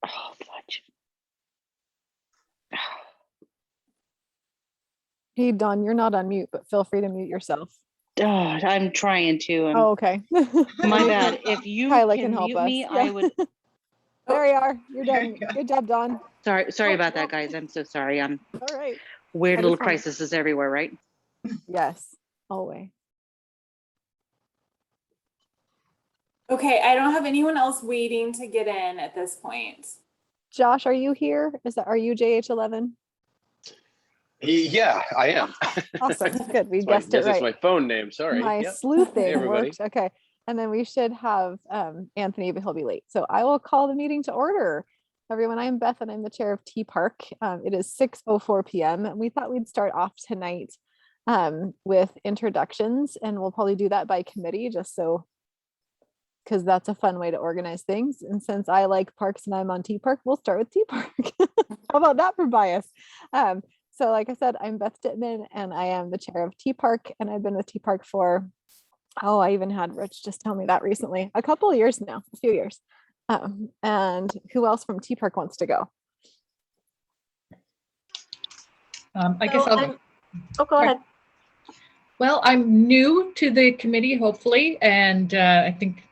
Oh, fudge. Hey, Dawn, you're not on mute, but feel free to mute yourself. Oh, I'm trying to. Oh, okay. My bad. If you Kyla can help mute us. me, Yeah. I would. There you are. You're done. Good job, Dawn. Sorry about that, guys. I'm so sorry. I'm All right. weird little crisis is everywhere, right? Yes, always. Okay, I don't have anyone else waiting to get in at this point. Josh, are you here? Are you JH11? Yeah, I am. Awesome. Good. We Guess guessed it right. it's my phone name. Sorry. My Yep. sleuthing Hey, everybody. worked. Okay. And then we should have Anthony, but he'll be late. So I will call the meeting to order. Everyone, I'm Beth and I'm the chair of Tea Park. It is 6:04 p.m. and we thought we'd start off tonight with introductions, and we'll probably do that by committee just so, because that's a fun way to organize things. And since I like parks and I'm on Tea Park, we'll start with Tea Park. How about that for bias? So like I said, I'm Beth Dittman and I am the chair of Tea Park, and I've been with Tea Park for, oh, I even had Rich just tell me that recently, a couple of years now, a few years. And who else from Tea Park wants to go? I guess I'll go. Oh, go ahead. Well, I'm new to the committee, hopefully, and I think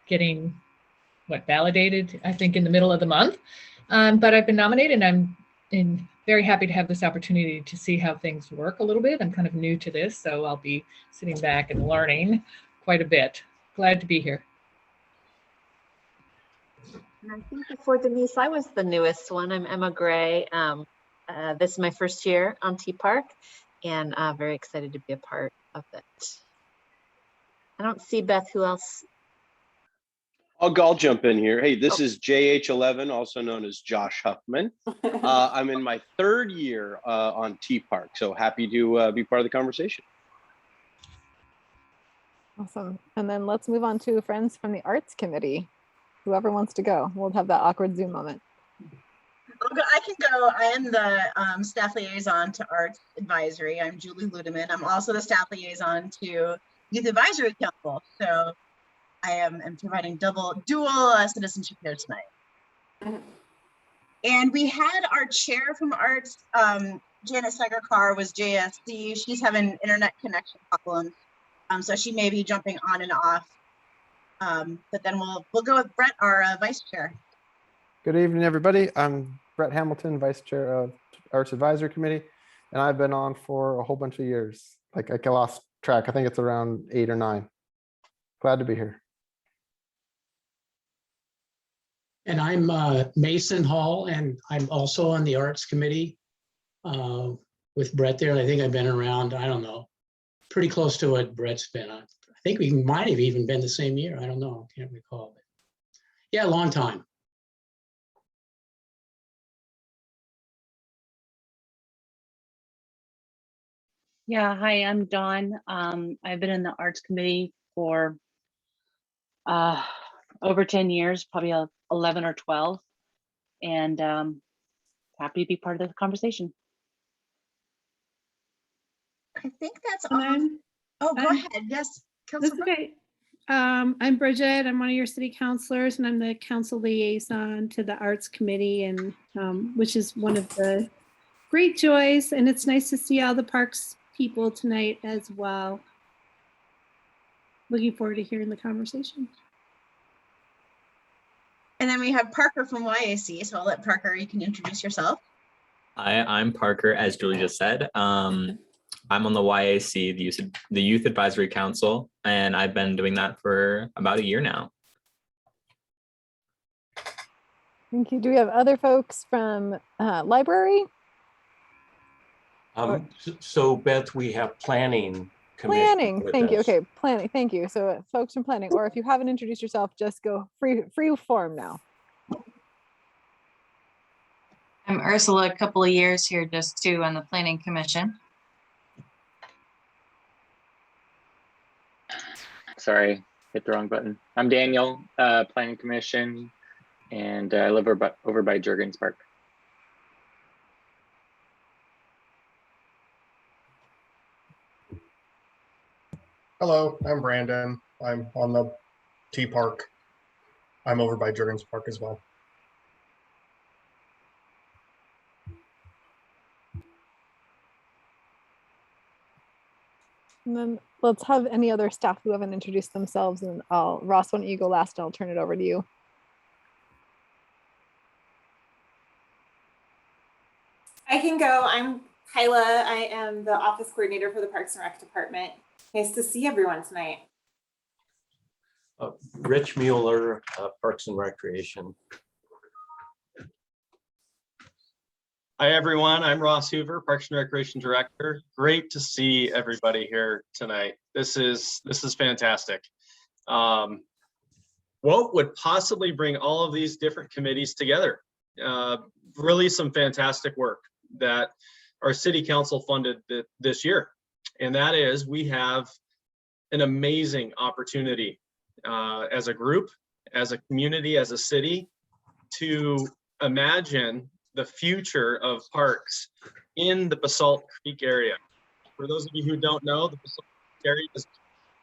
getting validated, I think in the middle of the month. But I've been nominated and I'm very happy to have this opportunity to see how things work a little bit. I'm kind of new to this, so I'll be sitting back and learning quite a bit. Glad to be here. And I think before Denise, I was the newest one. I'm Emma Gray. This is my first year on Tea Park, and very excited to be a part of it. I don't see Beth. Who else? I'll jump in here. Hey, this is JH11, also known as Josh Huffman. I'm in my third year on Tea Park, so happy to be part of the conversation. Awesome. And then let's move on to friends from the Arts Committee. Whoever wants to go, we'll have that awkward Zoom moment. I can go. I am the staff liaison to Arts Advisory. I'm Julie Ludeman. I'm also the staff liaison to Youth Advisory Council. So I am providing dual citizenship here tonight. And we had our chair from Arts, Janet Seger-Carr was JSC. She's having internet connection problems. So she may be jumping on and off. But then we'll go with Brett, our vice chair. Good evening, everybody. I'm Brett Hamilton, vice chair of Arts Advisory Committee, and I've been on for a whole bunch of years. Like I lost track. I think it's around 8 or 9. Glad to be here. And I'm Mason Hall, and I'm also on the Arts Committee with Brett there. I think I've been around, I don't know, pretty close to what Brett's been on. I think we might have even been the same year. I don't know, can't recall. But yeah, a long time. Yeah, hi, I'm Dawn. I've been in the Arts Committee for over 10 years, probably 11 or 12, and happy to be part of the conversation. I think that's all. Oh, go ahead. Yes, That's okay. I'm Bridget. I'm one of your city councilors, and I'm the council liaison to the Arts Committee, and which is one of the great joys. And it's nice to see all the parks people tonight as well. Looking forward to hearing the conversation. And then we have Parker from YAC. So I'll let Parker, you can introduce yourself. Hi, I'm Parker, as Julie just said. I'm on the YAC, the Youth Advisory Council, and I've been doing that for about a year now. Thank you. Do we have other folks from library? So Beth, we have planning commission. Planning, thank you. Okay, planning, thank you. So folks from planning, or if you haven't introduced yourself, just go free form now. I'm Ursula, a couple of years here just too on the planning commission. Sorry, hit the wrong button. I'm Daniel, planning commission, and I live over by Jurgens Park. Hello, I'm Brandon. I'm on the Tea Park. I'm over by Jurgens Park as well. And then let's have any other staff who haven't introduced themselves, and Ross, why don't you go last? And I'll turn it over to you. I can go. I'm Kyla. I am the office coordinator for the Parks and Rec Department. Nice to see everyone tonight. Rich Mueller, Parks and Recreation. Hi, everyone. I'm Ross Hoover, Parks and Recreation Director. Great to see everybody here tonight. This is fantastic. What would possibly bring all of these different committees together? Really some fantastic work that our city council funded this year. And that is, we have an amazing opportunity as a group, as a community, as a city, to imagine the future of parks in the Basalt Creek area. For those of you who don't know, the Basalt Creek area is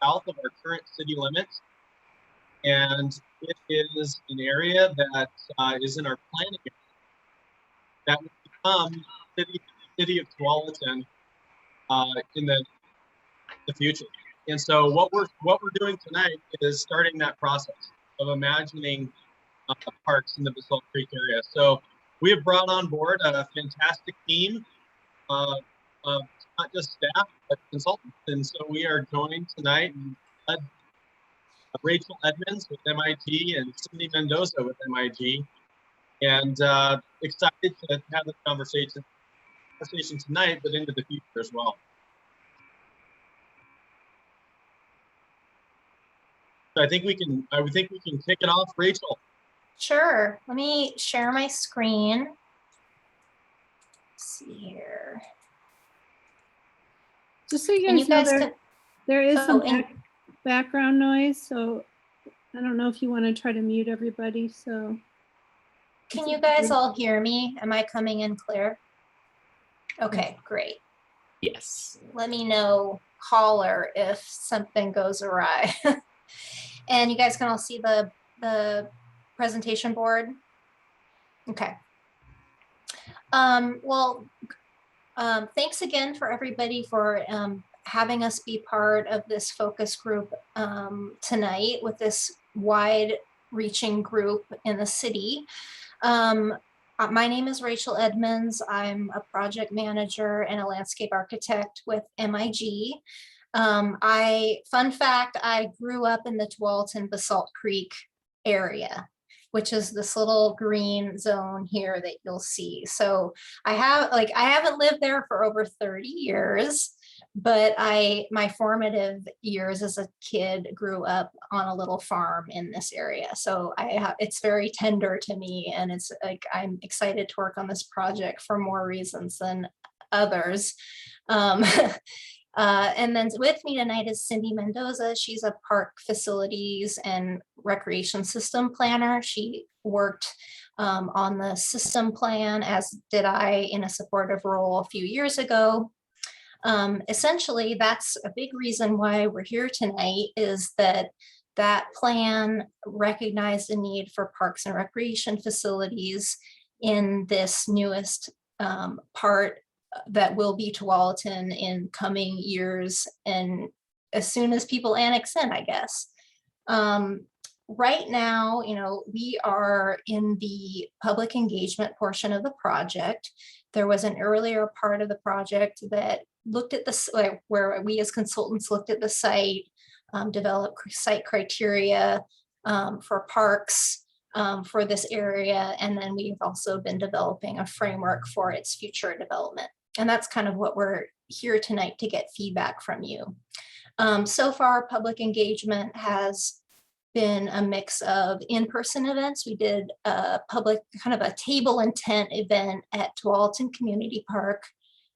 south of our current city limits, and it is an area that is in our planning that will become the city of Tualatin in the future. And so what we're doing tonight is starting that process of imagining parks in the Basalt Creek area. So we have brought on board a fantastic team of not just staff, but consultants. And so we are joined tonight and Rachel Edmonds with MIT and Cindy Mendoza with MIT, and excited to have this conversation tonight, but into the future as well. So I think we can kick it off, Rachel. Sure. Let me share my screen. Let's see here. Just so you And guys know, can, there is some and background noise, so I don't know if you want to try to mute everybody. So can you guys all hear me? Am I coming in clear? Okay, great. Yes. Let me know, caller, if something goes awry. And you guys can all see the presentation board. Okay. Thanks again for everybody for having us be part of this focus group tonight with this wide-reaching group in the city. My name is Rachel Edmonds. I'm a project manager and a landscape architect with MIG. Fun fact, I grew up in the Tualatin Basalt Creek area, which is this little green zone here that you'll see. So I haven't lived there for over 30 years, but my formative years as a kid grew up on a little farm in this area. So it's very tender to me, and it's like I'm excited to work on this project for more reasons than others. And then with me tonight is Cindy Mendoza. She's a park facilities and recreation system planner. She worked on the system plan, as did I, in a supportive role a few years ago. Essentially, that's a big reason why we're here tonight, is that plan recognized the need for parks and recreation facilities in this newest part that will be Tualatin in coming years, and as soon as people annex in, I guess. Right now, we are in the public engagement portion of the project. There was an earlier part of the project that looked at this, where we as consultants looked at the site, developed site criteria for parks for this area, and then we've also been developing a framework for its future development. And that's kind of what we're here tonight to get feedback from you. So far, public engagement has been a mix of in-person events. We did a public, kind of a table and tent event at Tualatin Community Park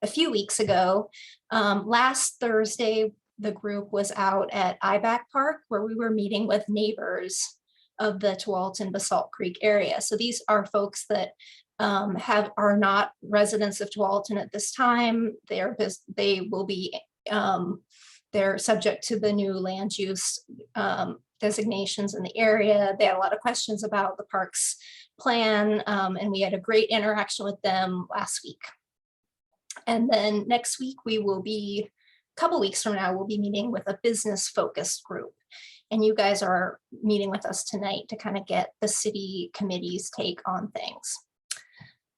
a few weeks ago. Last Thursday, the group was out at IBAC Park, where we were meeting with neighbors of the Tualatin Basalt Creek area. So these are folks that are not residents of Tualatin at this time. They will be, they're subject to the new land use designations in the area. They had a lot of questions about the parks plan, and we had a great interaction with them last week. And then next week we will be couple weeks from now, we'll be meeting with a business focused group. And you guys are meeting with us tonight to kind of get the city committee's take on things.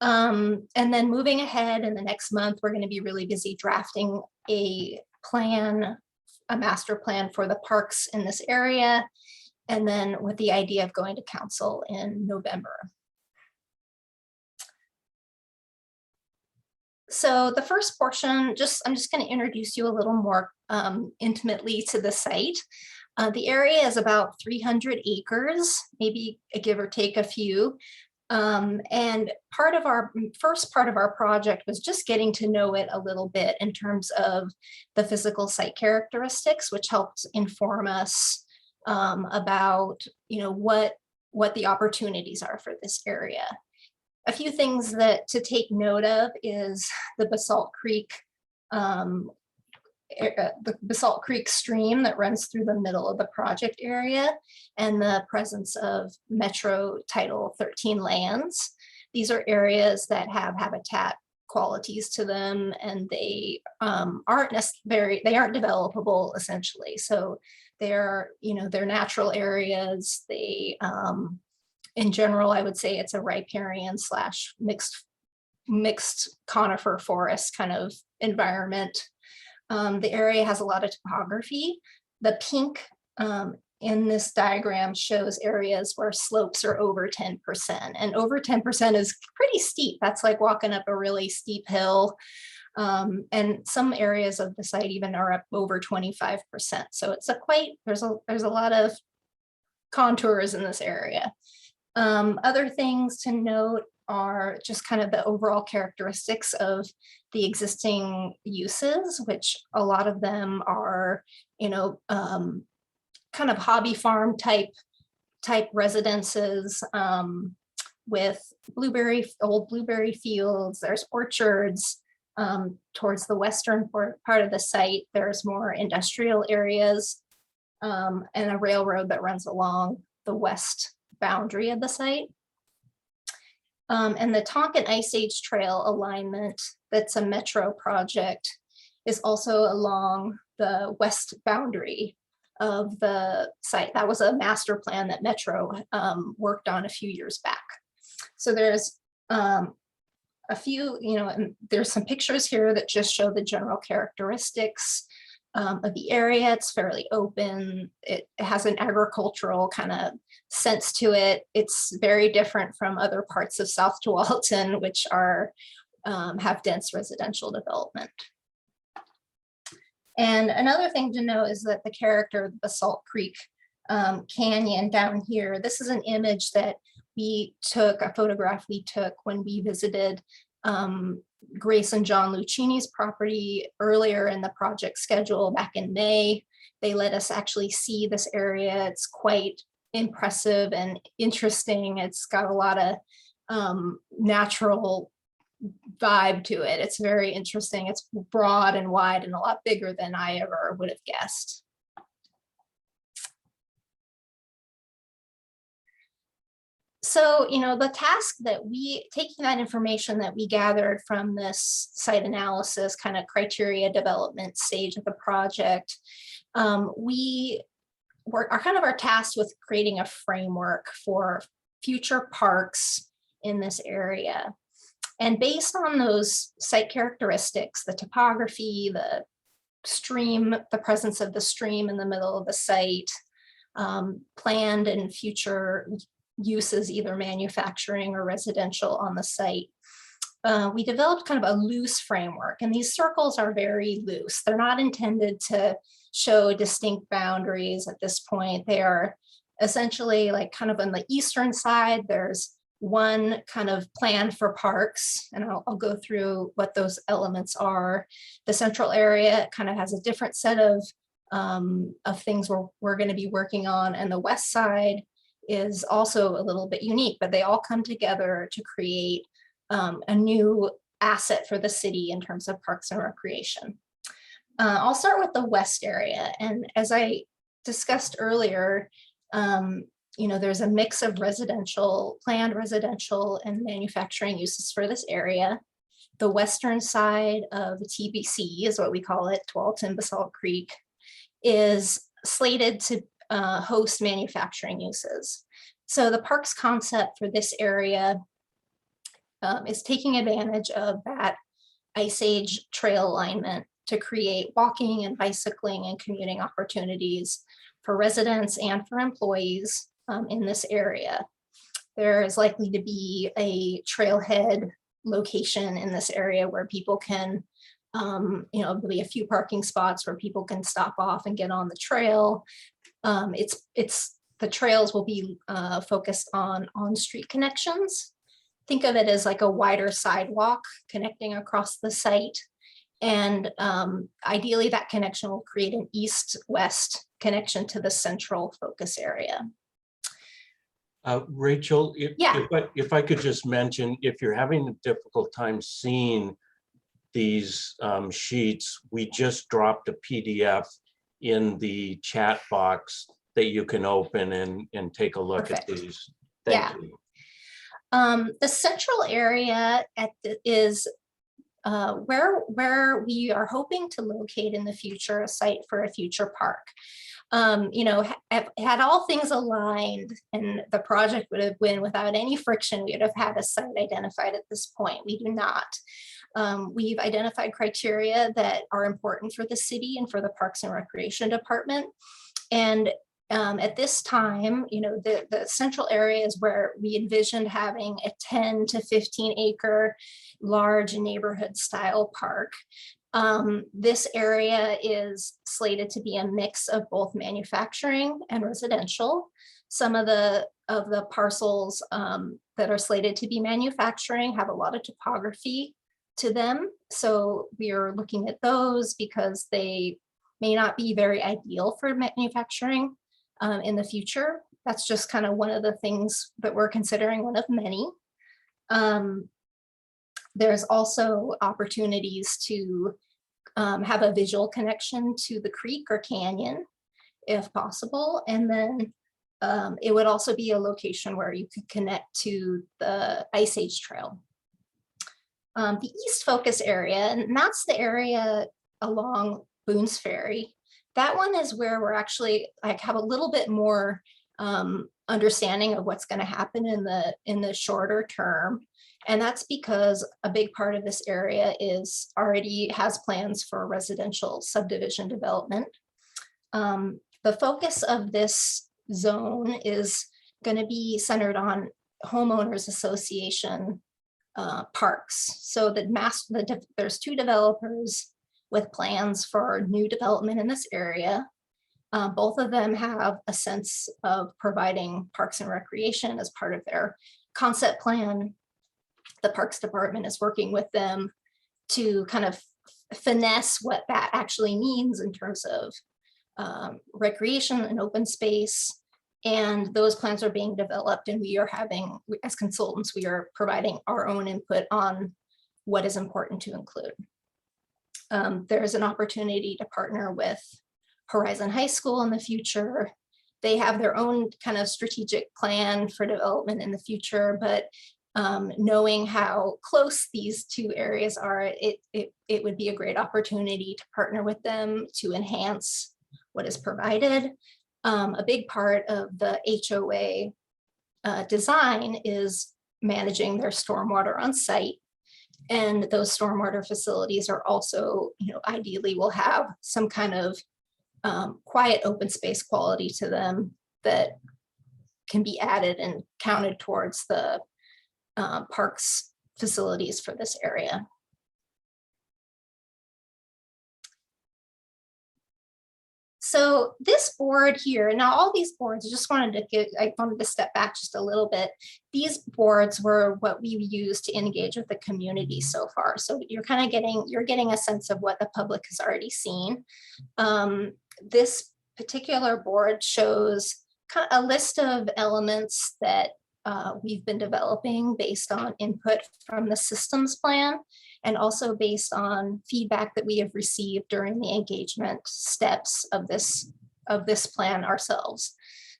And then moving ahead in the next month, we're going to be really busy drafting a plan, a master plan for the parks in this area. And then with the idea of going to council in November. So the first portion, I'm just going to introduce you a little more intimately to the site. The area is about 300 acres, maybe give or take a few. And first part of our project was just getting to know it a little bit in terms of the physical site characteristics, which helped inform us about, what the opportunities are for this area. A few things that to take note of is the Basalt Creek stream that runs through the middle of the project area, and the presence of Metro Title 13 lands. These are areas that have habitat qualities to them, and they aren't developable essentially. So they're natural areas. They in general, I would say it's a riparian / mixed conifer forest kind of environment. The area has a lot of topography. The pink in this diagram shows areas where slopes are over 10%, and over 10% is pretty steep. That's like walking up a really steep hill. And some areas of the site even are up over 25%. So it's there's a lot of contours in this area. Other things to note are just kind of the overall characteristics of the existing uses, which a lot of them are, kind of hobby farm type residences with old blueberry fields. There's orchards towards the western part of the site. There's more industrial areas and a railroad that runs along the west boundary of the site. And the Tonkin Ice Age Trail alignment, that's a Metro project, is also along the west boundary of the site. That was a master plan that Metro worked on a few years back. So there's a few, and there's some pictures here that just show the general characteristics of the area. It's fairly open. It has an agricultural kind of sense to it. It's very different from other parts of South Tualatin, which have dense residential development. And another thing to know is that the character of the Basalt Creek Canyon down here, this is an image that a photograph we took when we visited Grace and John Lucchini's property earlier in the project schedule back in May. They let us actually see this area. It's quite impressive and interesting. It's got a lot of natural vibe to it. It's very interesting. It's broad and wide and a lot bigger than I ever would have guessed. So, the task that taking that information that we gathered from this site analysis kind of criteria development stage of the project, we are kind of tasked with creating a framework for future parks in this area. And based on those site characteristics, the topography, the stream, the presence of the stream in the middle of the site, planned and future uses, either manufacturing or residential on the site, we developed kind of a loose framework. And these circles are very loose. They're not intended to show distinct boundaries at this point. They are essentially like kind of on the eastern side, there's one kind of plan for parks, and I'll go through what those elements are. The central area kind of has a different set of things we're going to be working on, and the west side is also a little bit unique, but they all come together to create a new asset for the city in terms of parks and recreation. I'll start with the west area, and as I discussed earlier, there's a mix of planned residential and manufacturing uses for this area. The western side of TBC is what we call it, Tualatin Basalt Creek, is slated to host manufacturing uses. So the park's concept for this area is taking advantage of that Ice Age trail alignment to create walking and bicycling and commuting opportunities for residents and for employees in this area. There is likely to be a trailhead location in this area where people can, there'll be a few parking spots where people can stop off and get on the trail. The trails will be focused on street connections. Think of it as like a wider sidewalk connecting across the site. And ideally that connection will create an east-west connection to the central focus area. Rachel, Yeah. if I could just mention, if you're having a difficult time seeing these sheets, we just dropped a PDF in the chat box that you can open and take a look at these. Thank you. The central area is where we are hoping to locate in the future a site for a future park. Had all things aligned and the project would have been without any friction, we would have had a site identified at this point. We do not. We've identified criteria that are important for the city and for the Parks and Recreation Department. And at this time, the central area is where we envisioned having a 10 to 15 acre large neighborhood style park. This area is slated to be a mix of both manufacturing and residential. Some of the parcels that are slated to be manufacturing have a lot of topography to them. So we are looking at those because they may not be very ideal for manufacturing in the future. That's just kind of one of the things that we're considering, one of many. There's also opportunities to have a visual connection to the creek or canyon, if possible. And then it would also be a location where you could connect to the Ice Age Trail. The East Focus area, and that's the area along Boone's Ferry. That one is where we're actually have a little bit more understanding of what's going to happen in the shorter term. And that's because a big part of this area already has plans for residential subdivision development. The focus of this zone is going to be centered on homeowners association parks. So there's two developers with plans for new development in this area. Both of them have a sense of providing parks and recreation as part of their concept plan. The Parks Department is working with them to kind of finesse what that actually means in terms of recreation and open space. And those plans are being developed, and we are as consultants, we are providing our own input on what is important to include. There's an opportunity to partner with Horizon High School in the future. They have their own kind of strategic plan for development in the future, but knowing how close these two areas are, it would be a great opportunity to partner with them to enhance what is provided. A big part of the HOA design is managing their stormwater on site. And those stormwater facilities are also, ideally will have some kind of quiet open space quality to them that can be added and counted towards the parks facilities for this area. So this board here, now all these boards, I wanted to step back just a little bit. These boards were what we used to engage with the community so far. So you're kind of getting a sense of what the public has already seen. This particular board shows kind of a list of elements that we've been developing based on input from the systems plan, and also based on feedback that we have received during the engagement steps of this plan ourselves.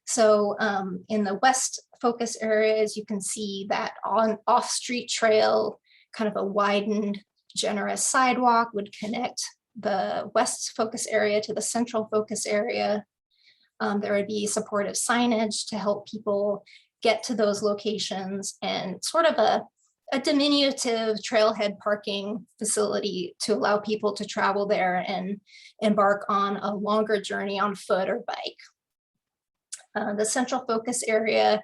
So in the West Focus areas, you can see that on off-street trail kind of a widened, generous sidewalk would connect the west focus area to the central focus area. There would be supportive signage to help people get to those locations, and sort of a diminutive trailhead parking facility to allow people to travel there and embark on a longer journey on foot or bike. The central focus area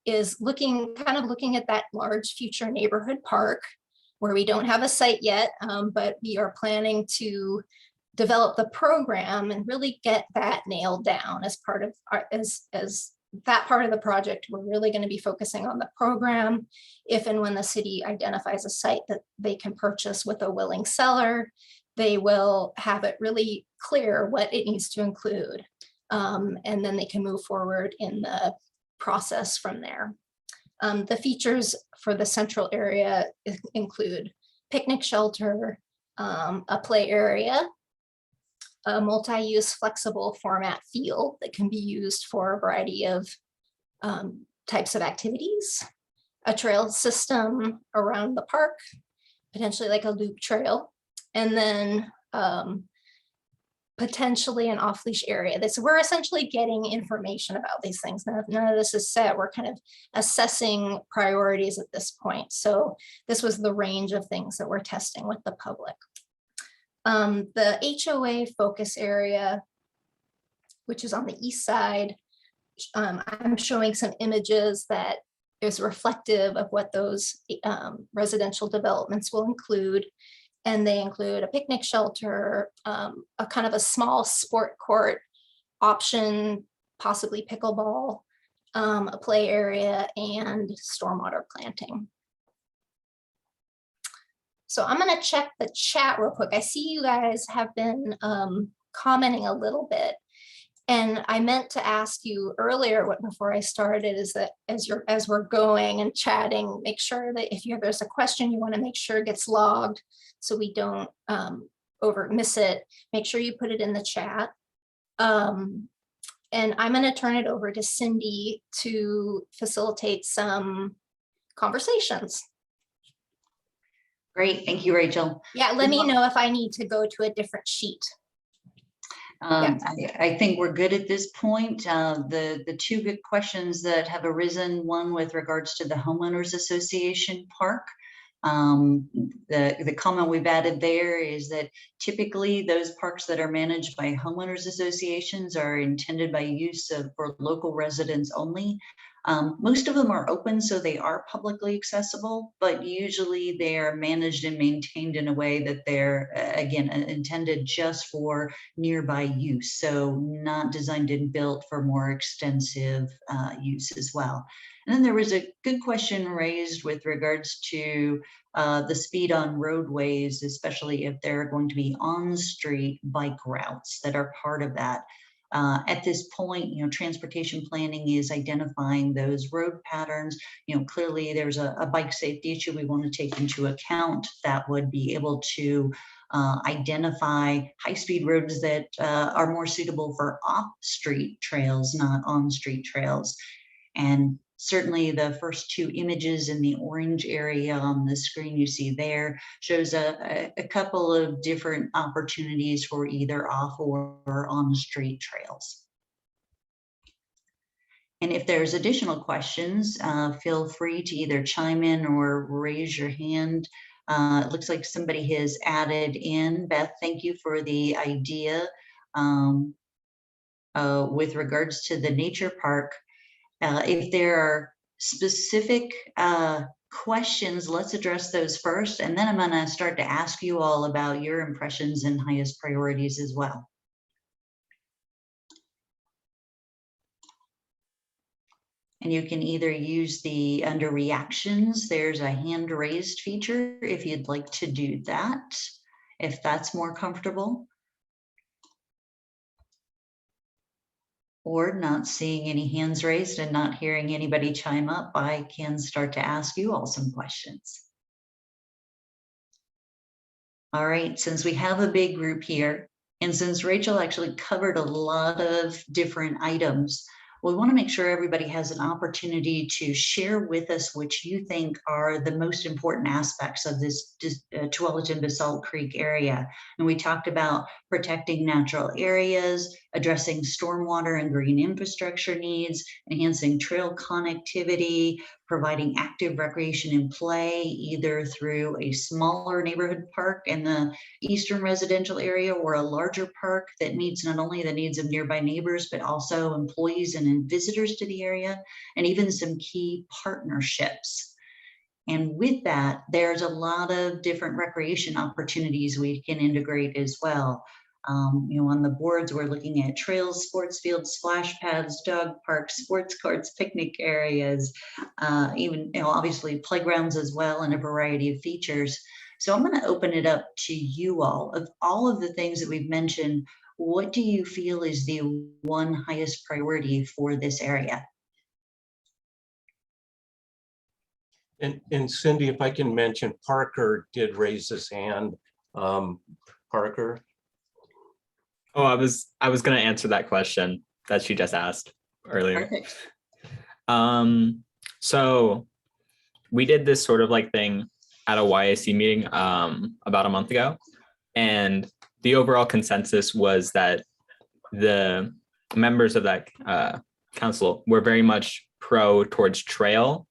is kind of looking at that large future neighborhood park where we don't have a site yet, but we are planning to develop the program and really get that nailed down as part of our, as that part of the project. We're really going to be focusing on the program. If and when the city identifies a site that they can purchase with a willing seller, they will have it really clear what it needs to include. And then they can move forward in the process from there. The features for the central area include picnic shelter, a play area, a multi-use flexible format field that can be used for a variety of types of activities, a trail system around the park, potentially like a loop trail, and then potentially an off-leash area. We're essentially getting information about these things. None of this is set. We're kind of assessing priorities at this point. So this was the range of things that we're testing with the public. The HOA focus area, which is on the east side, I'm showing some images that is reflective of what those residential developments will include. And they include a picnic shelter, a kind of a small sport court option, possibly pickleball, a play area, and stormwater planting. So I'm going to check the chat real quick. I see you guys have been commenting a little bit. And I meant to ask you earlier, before I started, is that as we're going and chatting, make sure that if there's a question you want to make sure it gets logged so we don't miss it. Make sure you put it in the chat. And I'm going to turn it over to Cindy to facilitate some conversations. Great, thank you, Rachel. Yeah, let me know if I need to go to a different sheet. I think we're good at this point. The two good questions that have arisen, one with regards to the homeowners association park. The comment we've added there is that typically those parks that are managed by homeowners associations are intended by use for local residents only. Most of them are open, so they are publicly accessible, but usually they are managed and maintained in a way that they're, again, intended just for nearby use. So not designed and built for more extensive use as well. And then there was a good question raised with regards to the speed on roadways, especially if there are going to be on-street bike routes that are part of that. At this point, transportation planning is identifying those road patterns. Clearly there's a bike safety issue we want to take into account that would be able to identify high-speed roads that are more suitable for off-street trails, not on-street trails. And certainly the first two images in the orange area on the screen you see there shows a couple of different opportunities for either off or on street trails. And if there's additional questions, feel free to either chime in or raise your hand. It looks like somebody has added in. Beth, thank you for the idea with regards to the nature park. If there are specific questions, let's address those first, and then I'm going to start to ask you all about your impressions and highest priorities as well. And you can either use the under reactions, there's a hand raised feature if you'd like to do that, if that's more comfortable. Or not seeing any hands raised and not hearing anybody chime up, I can start to ask you all some questions. All right, since we have a big group here, and since Rachel actually covered a lot of different items, we want to make sure everybody has an opportunity to share with us what you think are the most important aspects of this Tualatin Basalt Creek area. And we talked about protecting natural areas, addressing stormwater and green infrastructure needs, enhancing trail connectivity, providing active recreation and play, either through a smaller neighborhood park in the eastern residential area or a larger park that meets not only the needs of nearby neighbors, but also employees and visitors to the area, and even some key partnerships. And with that, there's a lot of different recreation opportunities we can integrate as well. On the boards, we're looking at trails, sports fields, splash pads, dog parks, sports courts, picnic areas, even, obviously playgrounds as well, and a variety of features. So I'm going to open it up to you all. Of all of the things that we've mentioned, what do you feel is the one highest priority for this area? And Cindy, if I can mention, Parker did raise his hand. Parker. Oh, I was going to answer that question that she just asked earlier. Perfect. So we did this sort of like thing at a YAC meeting about a month ago, and the overall consensus was that the members of that council were very much pro towards trail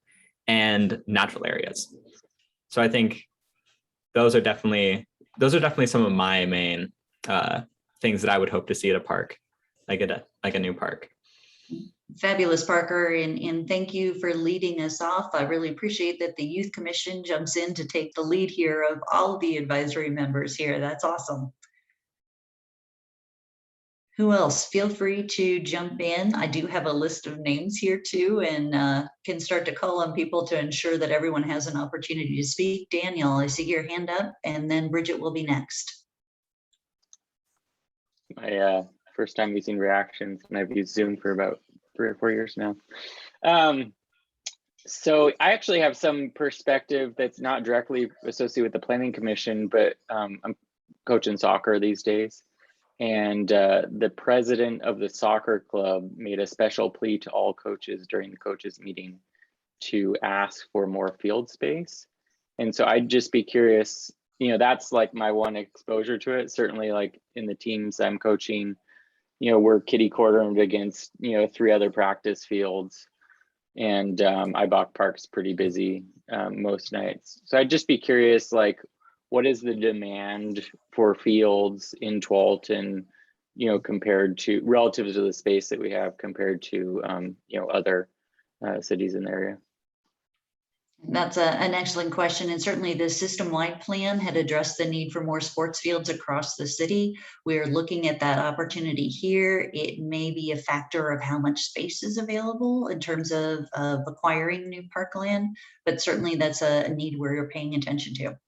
and natural areas. So I think those are definitely some of my main things that I would hope to see at a park, like a new park. Fabulous, Parker, and thank you for leading us off. I really appreciate that the Youth Commission jumps in to take the lead here of all the advisory members here. That's awesome. Who else? Feel free to jump in. I do have a list of names here too, and can start to call on people to ensure that everyone has an opportunity to speak. Daniel, I see your hand up, and then Bridget will be next. My first time using reactions, and I've used Zoom for about 3 or 4 years now. So I actually have some perspective that's not directly associated with the Planning Commission, but I'm coaching soccer these days. And the president of the soccer club made a special plea to all coaches during the coaches meeting to ask for more field space. And so I'd just be curious, that's like my one exposure to it. Certainly like in the teams I'm coaching, we're kitty cornered against, 3 other practice fields. And Ibach Park's pretty busy most nights. So I'd just be curious, like, what is the demand for fields in Tualatin, compared to, relative to the space that we have compared to, other cities in the area? That's an excellent question. And certainly the system-wide plan had addressed the need for more sports fields across the city. We're looking at that opportunity here. It may be a factor of how much space is available in terms of acquiring new parkland, but certainly that's a need we're paying attention to.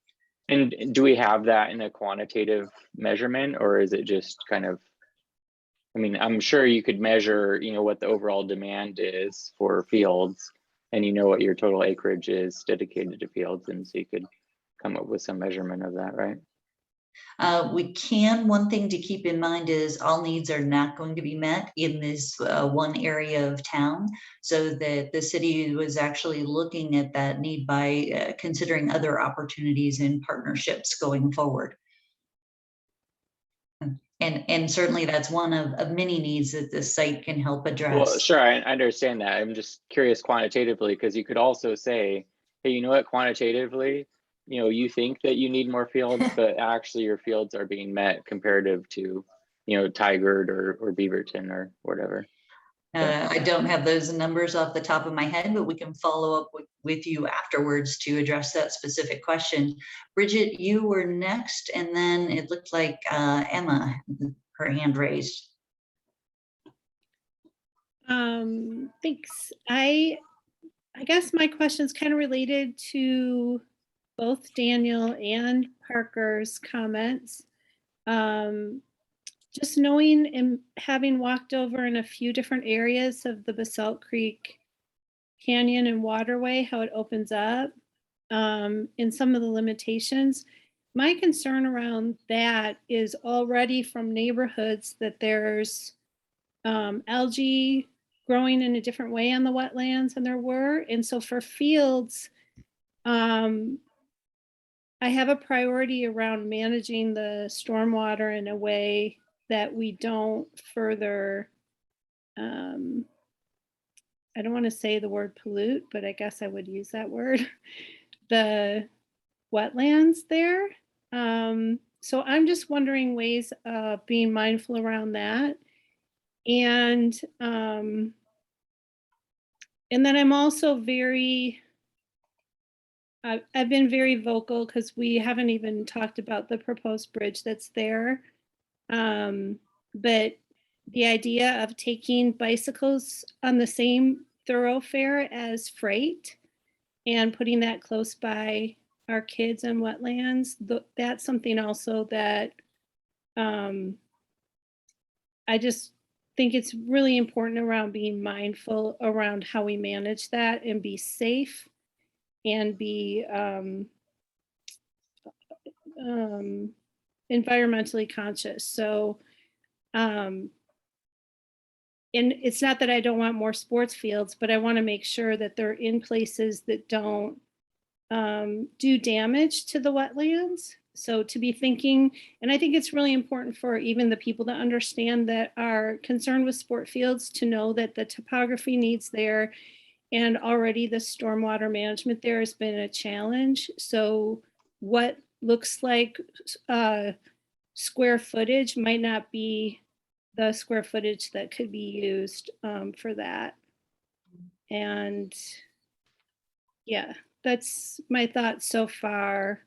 And do we have that in a quantitative measurement, or is it just kind of, I'm sure you could measure, what the overall demand is for fields, and what your total acreage is dedicated to fields, and so you could come up with some measurement of that, right? We can. One thing to keep in mind is all needs are not going to be met in this one area of town, so that the city was actually looking at that need by considering other opportunities and partnerships going forward. And certainly that's one of many needs that this site can help address. Well, sure, I understand that. I'm just curious quantitatively, because you could also say, hey, you know what, quantitatively, you think that you need more fields, but actually your fields are being met comparative to, Tigard or Beaverton or whatever. I don't have those numbers off the top of my head, but we can follow up with you afterwards to address that specific question. Bridget, you were next, and then it looked like Emma, her hand raised. Thanks. I guess my question is kind of related to both Daniel and Parker's comments. Just knowing and having walked over in a few different areas of the Basalt Creek Canyon and waterway, how it opens up, and some of the limitations. My concern around that is already from neighborhoods that there's algae growing in a different way on the wetlands than there were. And so for fields, I have a priority around managing the stormwater in a way that we don't further, I don't want to say the word pollute, but I guess I would use that word, the wetlands there. So I'm just wondering ways of being mindful around that. And then I'm also I've been very vocal because we haven't even talked about the proposed bridge that's there. But the idea of taking bicycles on the same thoroughfare as freight and putting that close by our kids and wetlands, that's something also that I just think it's really important around being mindful around how we manage that and be safe and be environmentally conscious. So, and it's not that I don't want more sports fields, but I want to make sure that they're in places that don't do damage to the wetlands. So to be thinking, and I think it's really important for even the people that understand that are concerned with sport fields to know that the topography needs there, and already the stormwater management there has been a challenge. So what looks like square footage might not be the square footage that could be used for that. And yeah, that's my thoughts so far.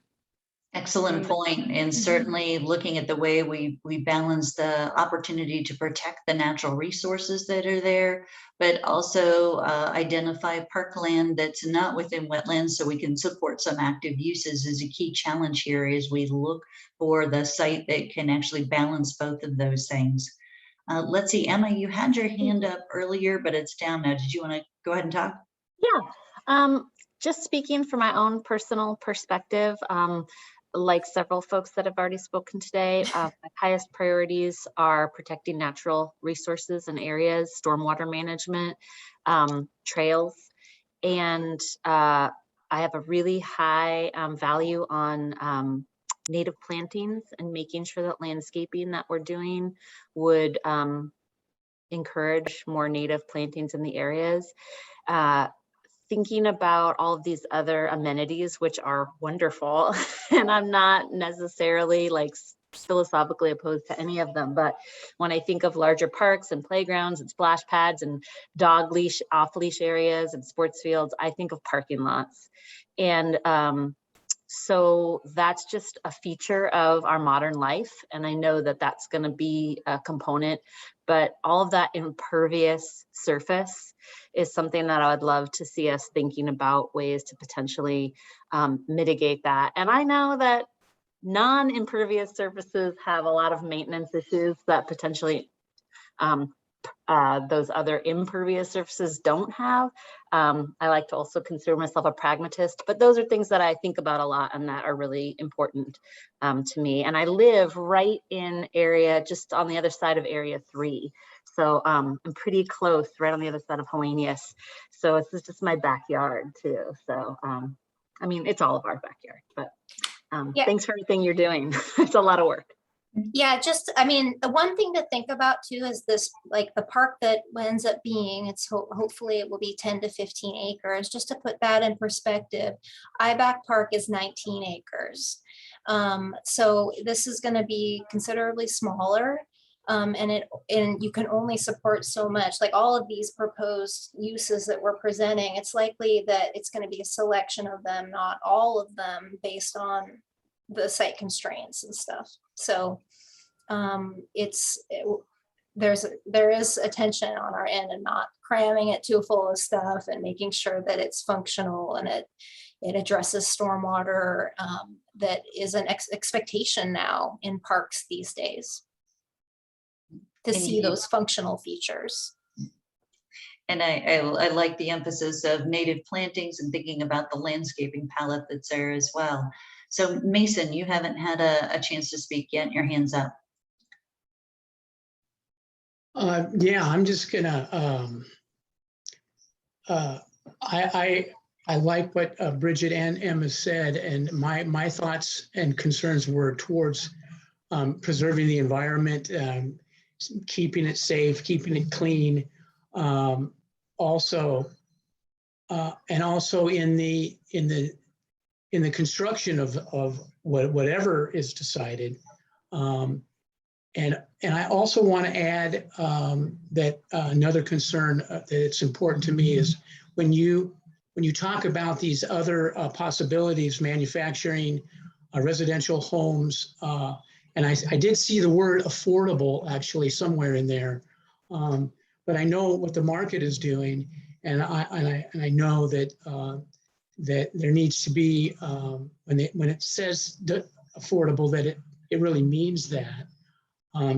Excellent point. And certainly looking at the way we balance the opportunity to protect the natural resources that are there, but also identify parkland that's not within wetlands so we can support some active uses is a key challenge here as we look for the site that can actually balance both of those things. Let's see, Emma, you had your hand up earlier, but it's down now. Did you want to go ahead and talk? Yeah, just speaking from my own personal perspective, like several folks that have already spoken today, my highest priorities are protecting natural resources and areas, stormwater management, trails, and I have a really high value on native plantings and making sure that landscaping that we're doing would encourage more native plantings in the areas. Thinking about all of these other amenities, which are wonderful, and I'm not necessarily like philosophically opposed to any of them, but when I think of larger parks and playgrounds and splash pads and dog leash, off leash areas and sports fields, I think of parking lots. And so that's just a feature of our modern life. And I know that that's going to be a component, but all of that impervious surface is something that I would love to see us thinking about ways to potentially mitigate that. And I know that non-impervious surfaces have a lot of maintenance issues that potentially those other impervious surfaces don't have. I like to also consider myself a pragmatist, but those are things that I think about a lot and that are really important to me. And I live right in area, just on the other side of Area 3. So I'm pretty close, right on the other side of Hellenius. So this is just my backyard too. So, I mean, it's all of our backyard, but Yeah. Thanks for everything you're doing. It's a lot of work. Yeah, just, I mean, the one thing to think about too is this, like the park that ends up being, it's hopefully it will be 10 to 15 acres. Just to put that in perspective, IBAC Park is 19 acres. So this is going to be considerably smaller. And you can only support so much. Like all of these proposed uses that we're presenting, it's likely that it's going to be a selection of them, not all of them, based on the site constraints and stuff. So there is attention on our end and not cramming it too full of stuff and making sure that it's functional and it addresses stormwater that is an expectation now in parks these days to see those functional features. And I like the emphasis of native plantings and thinking about the landscaping palette that's there as well. So Mason, you haven't had a chance to speak yet. Your hand's up. Yeah, I'm just gonna I like what Bridget and Emma said, and my thoughts and concerns were towards preserving the environment, keeping it safe, keeping it clean. Also, and also in the construction of whatever is decided. And I also want to add that another concern that it's important to me is when you talk about these other possibilities, manufacturing, residential homes, and I did see the word affordable actually somewhere in there, but I know what the market is doing, and I know that that there needs to be when it says affordable, that it really means that.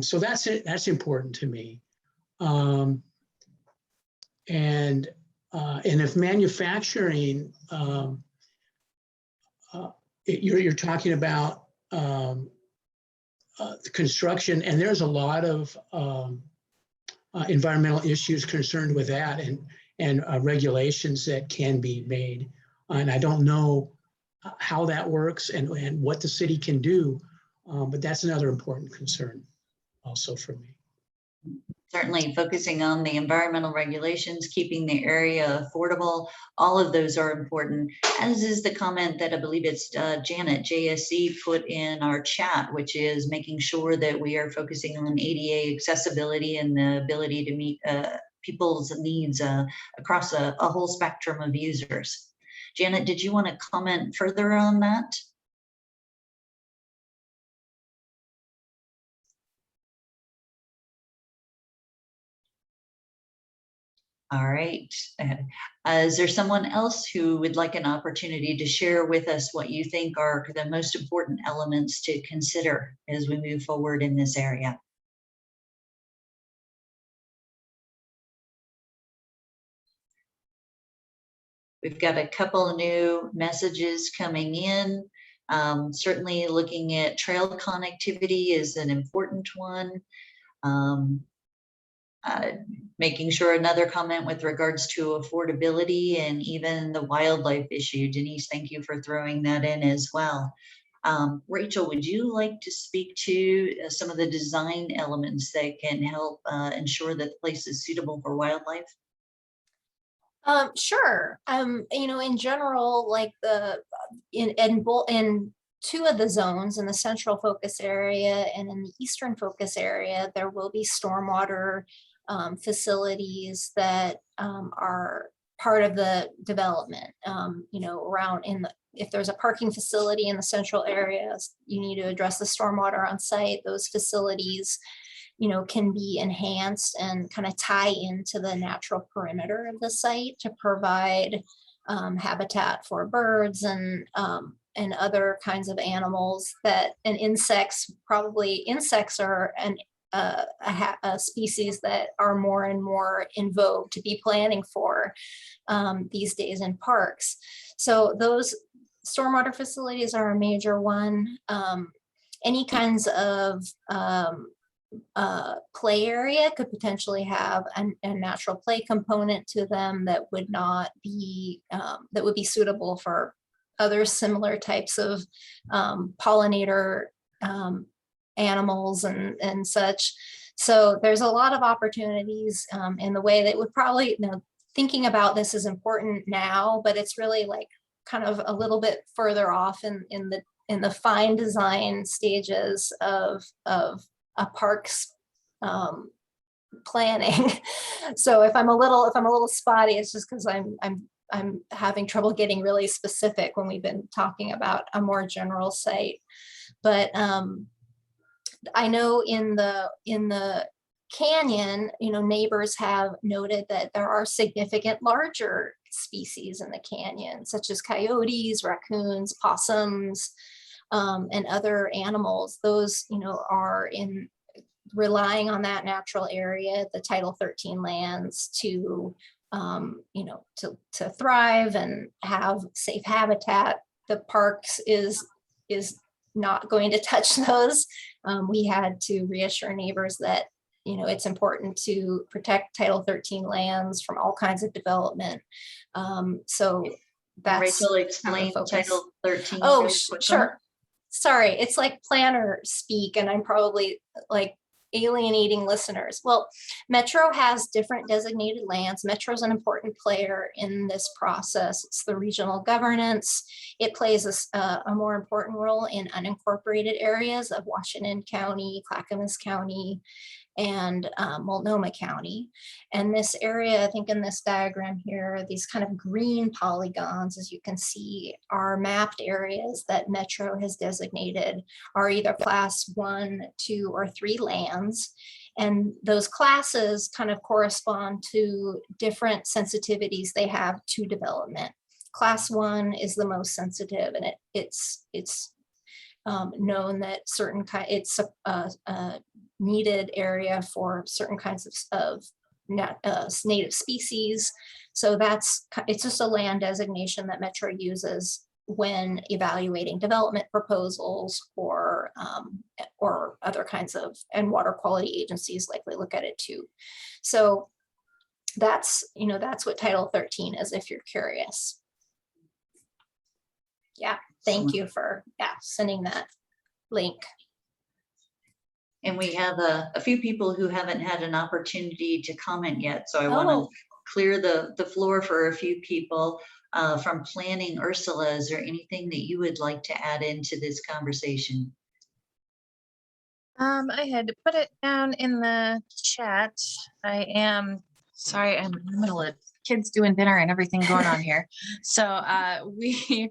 So that's important to me. And if manufacturing, you're talking about the construction, and there's a lot of environmental issues concerned with that, and regulations that can be made. And I don't know how that works and what the city can do, but that's another important concern also for me. Certainly focusing on the environmental regulations, keeping the area affordable, all of those are important, as is the comment that I believe it's Janet, JSC, put in our chat, which is making sure that we are focusing on ADA accessibility and the ability to meet people's needs across a whole spectrum of users. Janet, did you want to comment further on that? All right. Is there someone else who would like an opportunity to share with us what you think are the most important elements to consider as we move forward in this area? We've got a couple of new messages coming in. Certainly looking at trail connectivity is an important one. Making sure another comment with regards to affordability and even the wildlife issue. Denise, thank you for throwing that in as well. Rachel, would you like to speak to some of the design elements that can help ensure that the place is suitable for wildlife? Sure. You know, in general, like in two of the zones, in the central focus area and in the eastern focus area, there will be stormwater facilities that are part of the development. You know, around if there's a parking facility in the central areas, you need to address the stormwater on site. Those facilities, you know, can be enhanced and kind of tie into the natural perimeter of the site to provide habitat for birds and other kinds of animals and insects. Probably insects are a species that are more and more in vogue to be planning for these days in parks. So those stormwater facilities are a major one. Any kinds of play area could potentially have a natural play component to them that would not be that would be suitable for other similar types of pollinator animals and such. So there's a lot of opportunities in the way that would probably, you know, thinking about this is important now, but it's really like kind of a little bit further off in the fine design stages of a park's planning. So if I'm a little spotty, it's just because I'm having trouble getting really specific when we've been talking about a more general site. But I know in the canyon, you know, neighbors have noted that there are significant larger species in the canyon, such as coyotes, raccoons, possums, and other animals. Those, you know, are relying on that natural area, the Title 13 lands, to you know, to thrive and have safe habitat. The parks is not going to touch those. We had to reassure neighbors that, it's important to protect Title 13 lands from all kinds of development. So that's Rachel, kind of explain the focus. Title 13. Oh, really quickly. sure. Sorry, it's like planner speak, and I'm probably like alienating listeners. Well, Metro has different designated lands. Metro is an important player in this process. It's the regional governance. It plays a more important role in unincorporated areas of Washington County, Clackamas County, and Multnomah County. And this area, I think in this diagram here, these kind of green polygons, as you can see, are mapped areas that Metro has designated are either class 1, 2, or 3 lands. And those classes kind of correspond to different sensitivities they have to development. Class 1 is the most sensitive, and it's known that it's a needed area for certain kinds of native species. So it's just a land designation that Metro uses when evaluating development proposals or other kinds of, and water quality agencies likely look at it too. So that's what Title 13 is, if you're curious. Yeah, thank you for sending that link. And we have a few people who haven't had an opportunity to comment yet. So I want to clear the floor for a few people. From planning, Ursula, is there anything that you would like to add into this conversation? I had to put it down in the chat. I am sorry, I'm in the middle of kids doing dinner and everything going on here. So we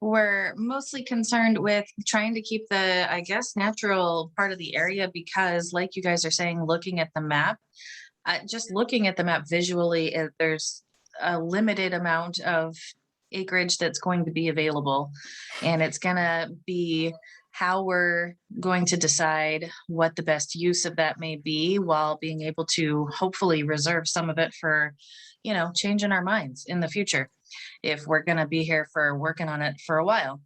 were mostly concerned with trying to keep the, I guess, natural part of the area, because like you guys are saying, looking at the map, just looking at the map visually, there's a limited amount of acreage that's going to be available, and it's gonna be how we're going to decide what the best use of that may be, while being able to hopefully reserve some of it for, changing our minds in the future if we're going to be here for working on it for a while.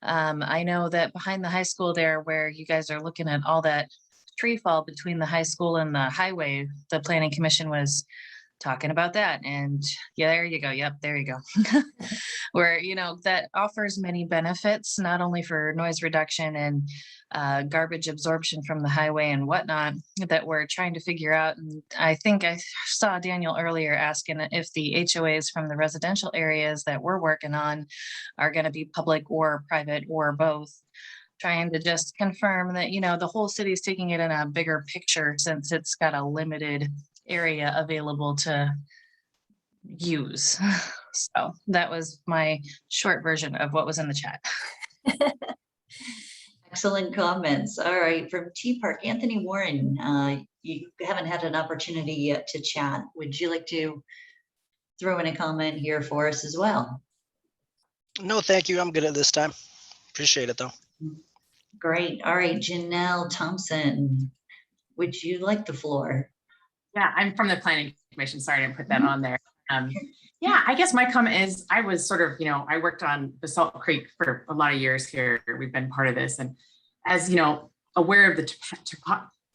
I know that behind the high school there, where you guys are looking at all that tree fall between the high school and the highway, the planning commission was talking about that. And yeah, there you go. Yep, there you go. Where, that offers many benefits, not only for noise reduction and garbage absorption from the highway and whatnot, that we're trying to figure out. And I think I saw Daniel earlier asking if the HOAs from the residential areas that we're working on are going to be public or private or both. Trying to just confirm that, the whole city is taking it in a bigger picture, since it's got a limited area available to use. So that was my short version of what was in the chat. Excellent comments. All right, from Tea Park, Anthony Warren, you haven't had an opportunity yet to chat. Would you like to throw in a comment here for us as well? No, thank you. I'm good at this time. Appreciate it though. Great. All right, Janelle Thompson, would you like the floor? Yeah, I'm from the Planning Commission. Sorry, I didn't put that on there. Yeah, I guess my comment is, I was sort of, I worked on Basalt Creek for a lot of years here. We've been part of this. And as aware of the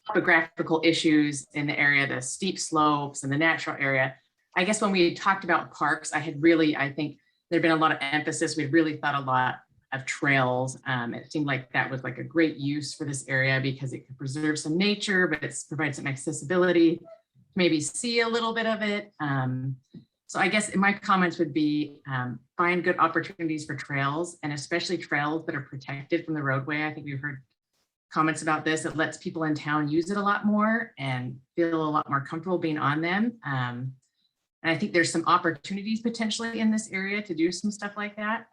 topographical issues in the area, the steep slopes and the natural area, I guess when we talked about parks, I think there'd been a lot of emphasis. We'd really thought a lot of trails. It seemed like that was like a great use for this area, because it could preserve some nature, but it's provides some accessibility, maybe see a little bit of it. So I guess my comments would be, find good opportunities for trails, and especially trails that are protected from the roadway. I think we've heard comments about this. It lets people in town use it a lot more and feel a lot more comfortable being on them. And I think there's some opportunities potentially in this area to do some stuff like that.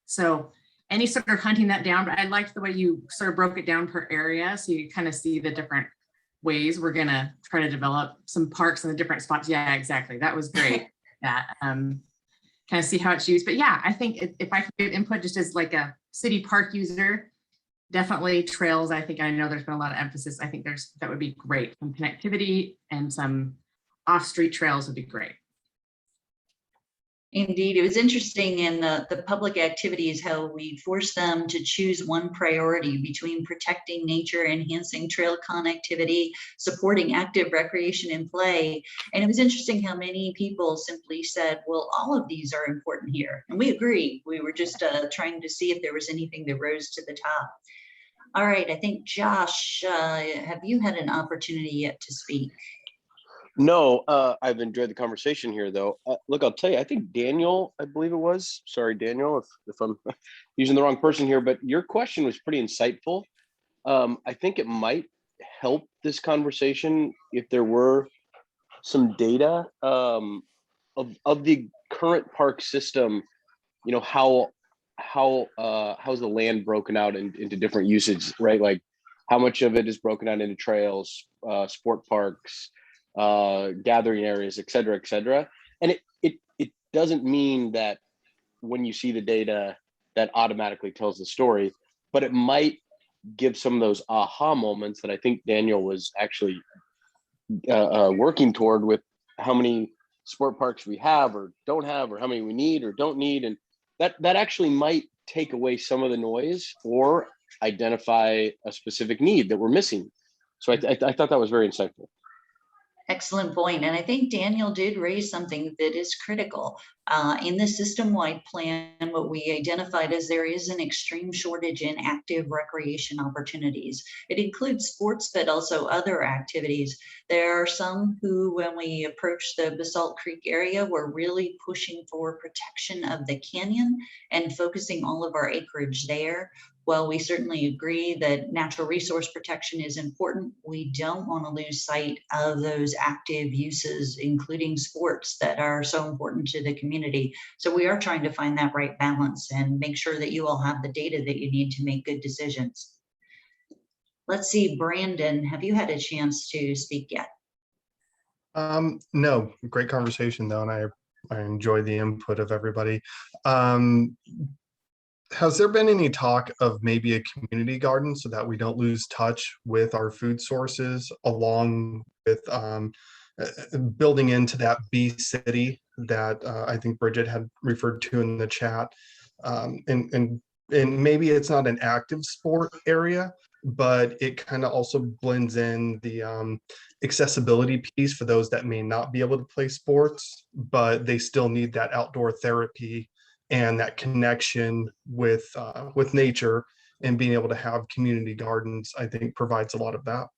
So any sort of hunting that down, but I liked the way you sort of broke it down per area. So you kind of see the different ways we're gonna try to develop some parks in the different spots. Yeah, exactly. That was great. Yeah, kind of see how it's used. But yeah, I think if I could give input just as like a city park user, definitely trails. I know there's been a lot of emphasis. I think that would be great. Some connectivity and some off-street trails would be great. Indeed, it was interesting in the public activities how we forced them to choose one priority between protecting nature, enhancing trail connectivity, supporting active recreation and play. And it was interesting how many people simply said, well, all of these are important here. And we agree. We were just trying to see if there was anything that rose to the top. All right, I think Josh, have you had an opportunity yet to speak? No, I've enjoyed the conversation here, though. Look, I'll tell you, I think Daniel, I believe it was. Sorry, Daniel, if I'm using the wrong person here, but your question was pretty insightful. I think it might help this conversation if there were some data of the current park system. You know, how's the land broken out into different usage, right? Like how much of it is broken out into trails, sport parks, gathering areas, et cetera, and it doesn't mean that when you see the data that automatically tells the story, but it might give some of those aha moments that I think Daniel was actually working toward with how many sport parks we have or don't have, or how many we need or don't need, and that actually might take away some of the noise or identify a specific need that we're missing. So I thought that was very insightful. Excellent point. And I think Daniel did raise something that is critical. In the system-wide plan, what we identified is there is an extreme shortage in active recreation opportunities. It includes sports, but also other activities. There are some who, when we approach the Basalt Creek area, we're really pushing for protection of the canyon and focusing all of our acreage there. While we certainly agree that natural resource protection is important, we don't want to lose sight of those active uses, including sports, that are so important to the community. So we are trying to find that right balance and make sure that you all have the data that you need to make good decisions. Let's see, Brandon, have you had a chance to speak yet? No, great conversation though, and I enjoy the input of everybody. Has there been any talk of maybe a community garden so that we don't lose touch with our food sources, along with building into that bee city that I think Bridget had referred to in the chat? And maybe it's not an active sport area, but it kind of also blends in the accessibility piece for those that may not be able to play sports, but they still need that outdoor therapy and that connection with nature, and being able to have community gardens, I think, provides a lot of that.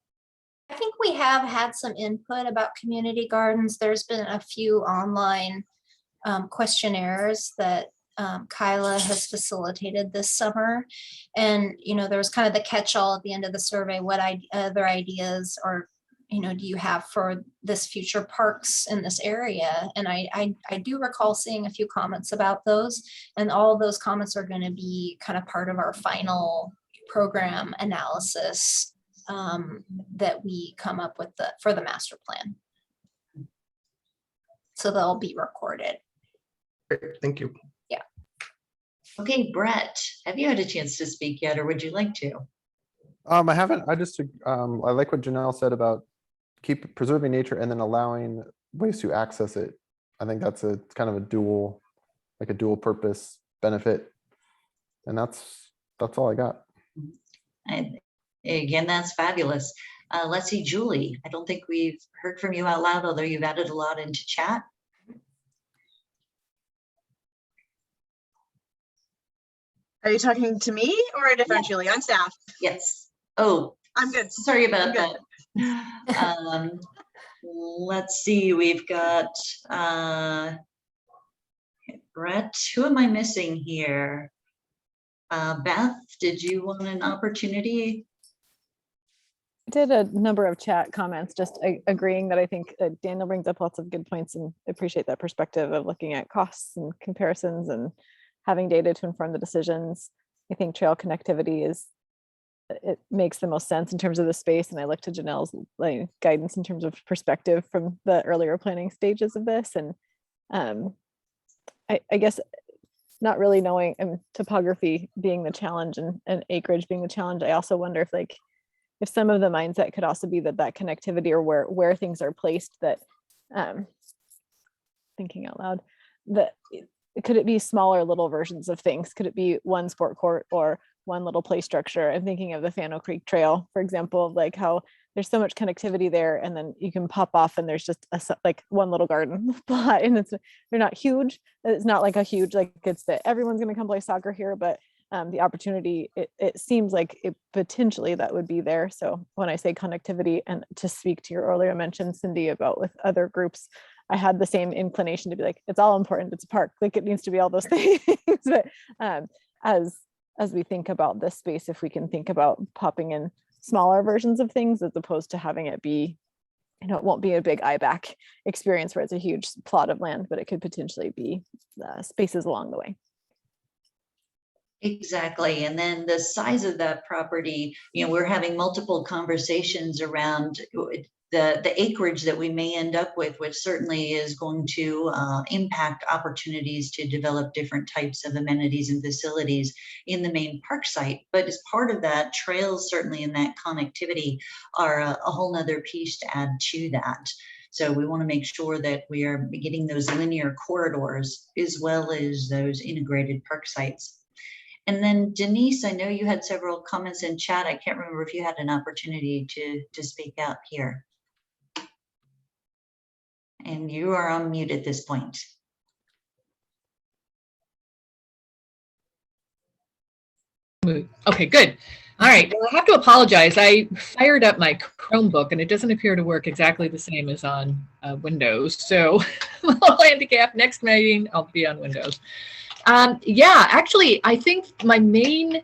I think we have had some input about community gardens. There's been a few online questionnaires that Kyla has facilitated this summer. And, you know, there was kind of the catch-all at the end of the survey, what other ideas or, you know, do you have for this future parks in this area? And I do recall seeing a few comments about those, and all of those comments are going to be kind of part of our final program analysis that we come up with for the master plan. So they'll be recorded. Great, thank you. Yeah. Okay, Brett, have you had a chance to speak yet, or would you like to? I haven't. I just I like what Janelle said about keep preserving nature and then allowing ways to access it. I think that's a kind of a dual purpose benefit, and that's all I got. And again, that's fabulous. Let's see, Julie, I don't think we've heard from you out loud, although you've added a lot into chat. Are you talking to me or a different Julie? I'm staff. Yes. Oh, I'm good. Sorry about that. Let's see, we've got Brett. Who am I missing here? Beth, did you want an opportunity? I did a number of chat comments, just agreeing that I think Daniel brings up lots of good points, and appreciate that perspective of looking at costs and comparisons and having data to inform the decisions. I think trail connectivity it makes the most sense in terms of the space, and I look to Janelle's guidance in terms of perspective from the earlier planning stages of this. And I guess not really knowing topography being the challenge and acreage being the challenge, I also wonder if some of the mindset could also be that connectivity, or where things are placed, that thinking out loud, could it be smaller little versions of things? Could it be one sport court or one little play structure? I'm thinking of the Fano Creek Trail, for example, of like how there's so much connectivity there, and then you can pop off and there's just like one little garden plot, and they're not huge. It's not like a huge, like it's that everyone's going to come play soccer here, but the opportunity, it seems like it potentially that would be there. So when I say connectivity, and to speak to your earlier mention, Cindy, about with other groups, I had the same inclination to be like, it's all important. It's a park. Like it needs to be all those things. But as we think about this space, if we can think about popping in smaller versions of things as opposed to having it be, it won't be a big IBAC experience where it's a huge plot of land, but it could potentially be spaces along the way. Exactly. And then the size of that property, we're having multiple conversations around the acreage that we may end up with, which certainly is going to impact opportunities to develop different types of amenities and facilities in the main park site. But as part of that, trails certainly in that connectivity are a whole nother piece to add to that. So we want to make sure that we are getting those linear corridors as well as those integrated park sites. And then Denise, I know you had several comments in chat. I can't remember if you had an opportunity to speak out here. And you are on mute at this point. Okay, good. All right, well, I have to apologize. I fired up my Chromebook and it doesn't appear to work exactly the same as on Windows. So I'll handicap next meeting, I'll be on Windows. Yeah, actually, I think my main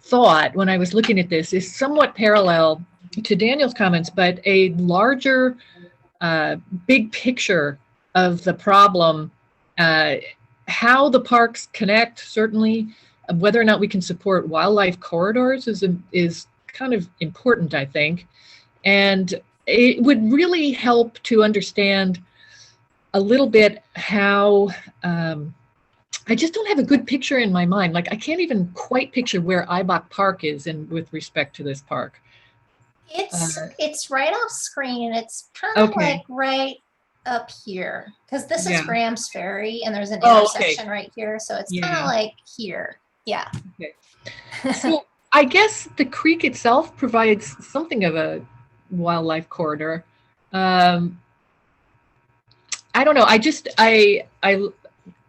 thought when I was looking at this is somewhat parallel to Daniel's comments, but a larger big picture of the problem, how the parks connect, certainly, whether or not we can support wildlife corridors is kind of important, I think. And it would really help to understand a little bit how, I just don't have a good picture in my mind. Like I can't even quite picture where Ibach Park is with respect to this park. It's right off screen. It's kind of like right up here because this is Graham's Ferry and there's an intersection right here. So it's kind of like here. Yeah. Okay. So I guess the creek itself provides something of a wildlife corridor. I don't know.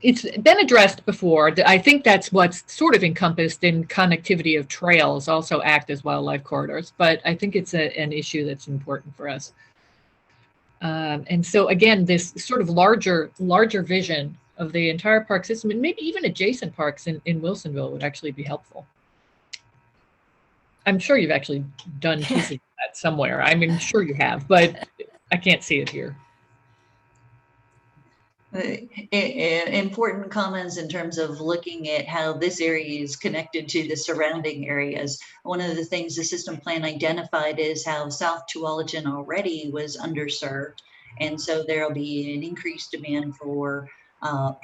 It's been addressed before. I think that's what's sort of encompassed in connectivity of trails also act as wildlife corridors, but I think it's an issue that's important for us. And so again, this sort of larger vision of the entire park system and maybe even adjacent parks in Wilsonville would actually be helpful. I'm sure you've actually done pieces of that somewhere. I mean, sure you have, but I can't see it here. Important comments in terms of looking at how this area is connected to the surrounding areas. One of the things the system plan identified is how South Tualatin already was underserved. And so there'll be an increased demand for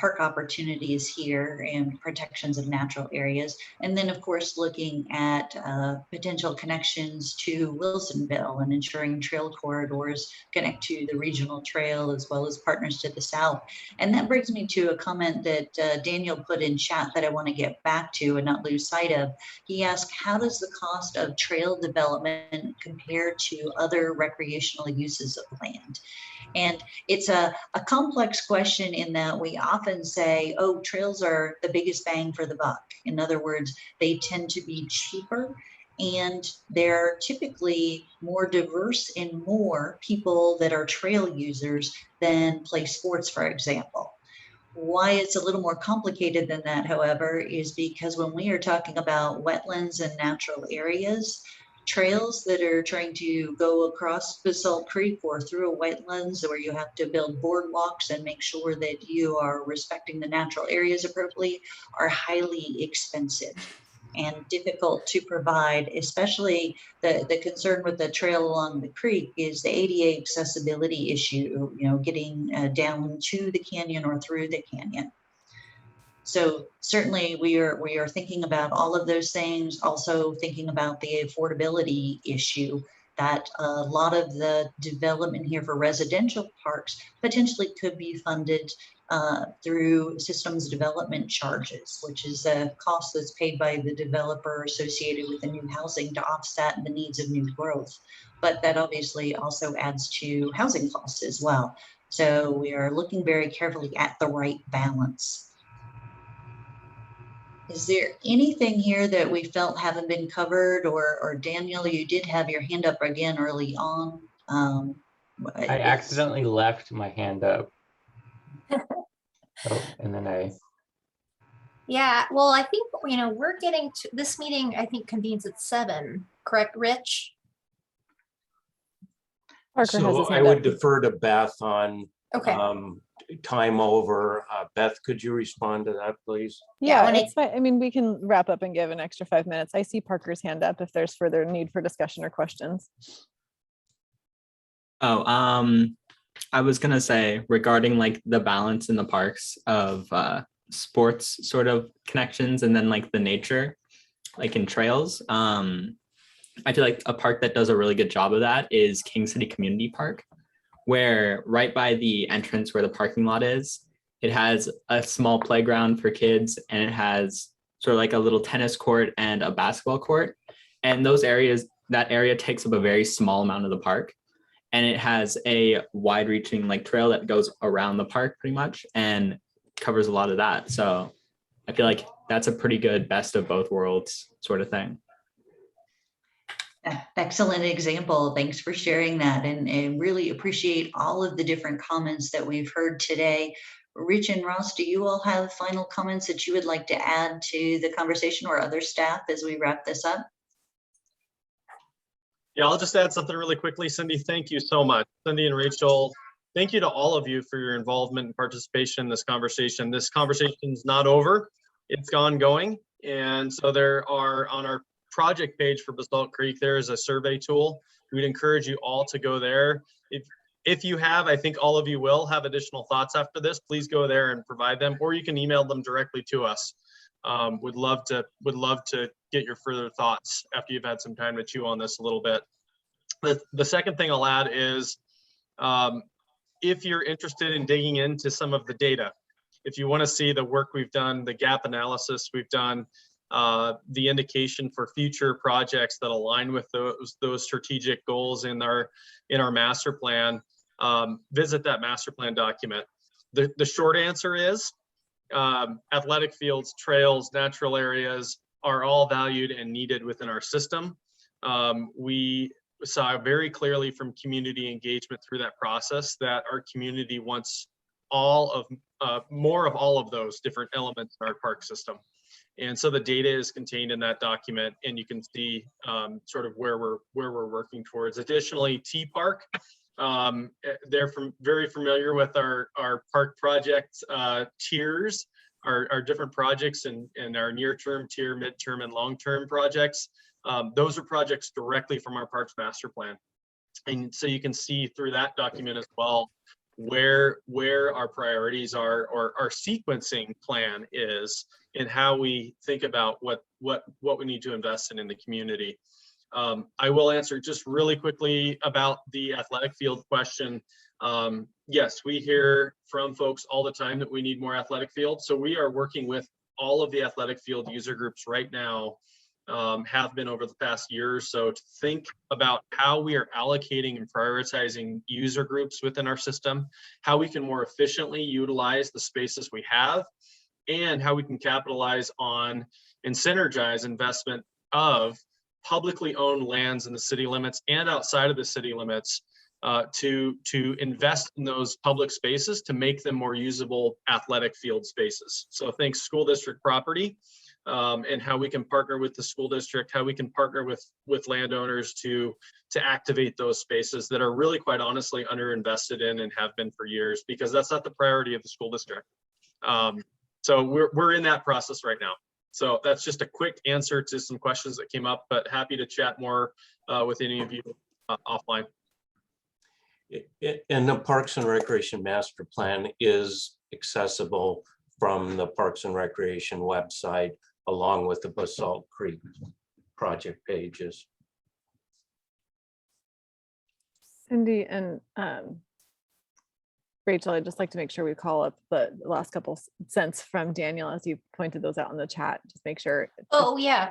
park opportunities here and protections of natural areas. And then of course, looking at potential connections to Wilsonville and ensuring trail corridors connect to the regional trail as well as partners to the south. And that brings me to a comment that Daniel put in chat that I want to get back to and not lose sight of. He asked, how does the cost of trail development compare to other recreational uses of land? And it's a complex question in that we often say, oh, trails are the biggest bang for the buck. In other words, they tend to be cheaper and they're typically more diverse and more people that are trail users than play sports, for example. Why it's a little more complicated than that, however, is because when we are talking about wetlands and natural areas, trails that are trying to go across Basalt Creek or through a wetlands where you have to build boardwalks and make sure that you are respecting the natural areas appropriately are highly expensive and difficult to provide, especially the concern with the trail along the creek is the ADA accessibility issue, getting down to the canyon or through the canyon. So certainly we are thinking about all of those things, also thinking about the affordability issue that a lot of the development here for residential parks potentially could be funded through systems development charges, which is a cost that's paid by the developer associated with the new housing to offset the needs of new growth. But that obviously also adds to housing costs as well. So we are looking very carefully at the right balance. Is there anything here that we felt haven't been covered, or Daniel, you did have your hand up again early on. I accidentally left my hand up. Oh, and then Yeah, well, I think, we're getting to this meeting, I think convenes at 7, correct, Rich? Parker has So his I hand would up. defer to Beth on Okay. time over. Beth, could you respond to that, please? Yeah, it's fine. I mean, we can wrap up and give an extra 5 minutes. I see Parker's hand up if there's further need for discussion or questions. Oh, I was gonna say regarding like the balance in the parks of sports sort of connections and then like the nature, like in trails. I feel like a park that does a really good job of that is King City Community Park, where right by the entrance where the parking lot is, it has a small playground for kids, and it has sort of like a little tennis court and a basketball court. And those areas, that area takes up a very small amount of the park. And it has a wide reaching like trail that goes around the park pretty much and covers a lot of that. So I feel like that's a pretty good best of both worlds sort of thing. Excellent example. Thanks for sharing that, and really appreciate all of the different comments that we've heard today. Rich and Ross, do you all have final comments that you would like to add to the conversation, or other staff as we wrap this up? Yeah, I'll just add something really quickly. Cindy, thank you so much. Cindy and Rachel, thank you to all of you for your involvement and participation in this conversation. This conversation's not over, it's ongoing. And so there are, on our project page for Basalt Creek, there is a survey tool. We'd encourage you all to go there. If you have, I think all of you will have additional thoughts after this, please go there and provide them, or you can email them directly to us. Would love to get your further thoughts after you've had some time to chew on this a little bit. The second thing I'll add is, if you're interested in digging into some of the data, if you want to see the work we've done, the gap analysis we've done, the indication for future projects that align with those strategic goals in our master plan, visit that master plan document. The short answer is, athletic fields, trails, natural areas are all valued and needed within our system. We saw very clearly from community engagement through that process that our community wants more of all of those different elements in our park system. And so the data is contained in that document, and you can see sort of where we're working towards. Additionally, T Park, they're very familiar with our park project tiers, our different projects, and our near-term tier, mid-term, and long-term projects. Those are projects directly from our Parks Master Plan. And so you can see through that document as well where our priorities are, or our sequencing plan is, and how we think about what we need to invest in the community. I will answer just really quickly about the athletic field question. Yes, we hear from folks all the time that we need more athletic fields. So we are working with all of the athletic field user groups right now, have been over the past year or so, to think about how we are allocating and prioritizing user groups within our system, how we can more efficiently utilize the spaces we have, and how we can capitalize on and synergize investment of publicly owned lands in the city limits and outside of the city limits, to invest in those public spaces to make them more usable athletic field spaces. So think school district property, and how we can partner with the school district, how we can partner with landowners to activate those spaces that are really, quite honestly, underinvested in and have been for years, because that's not the priority of the school district. So we're in that process right now. So that's just a quick answer to some questions that came up, but happy to chat more with any of you offline. And the Parks and Recreation Master Plan is accessible from the Parks and Recreation website, along with the Basalt Creek project pages. Cindy and Rachel, I'd just like to make sure we call up the last couple cents from Daniel as you pointed those out in the chat. Just make sure Oh, yeah.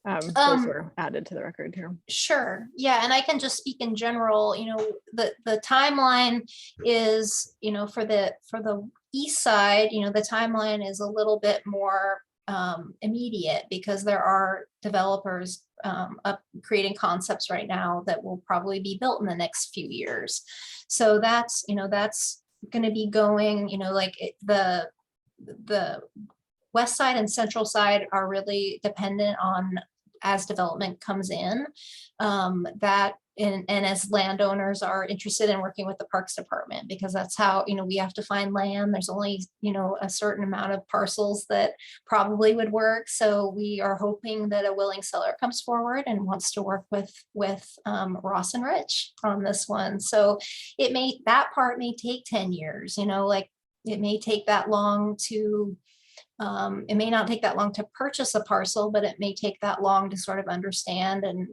those were added to the record here. Sure. Yeah. And I can just speak in general, the timeline is, for the east side, the timeline is a little bit more immediate because there are developers creating concepts right now that will probably be built in the next few years. So that's going to be going, the west side and central side are really dependent on as development comes in, and as landowners are interested in working with the Parks Department, because that's how, we have to find land. There's only, a certain amount of parcels that probably would work. So we are hoping that a willing seller comes forward and wants to work with Ross and Rich on this one. So that part may take 10 years, it may take that long to it may not take that long to purchase a parcel, but it may take that long to sort of understand and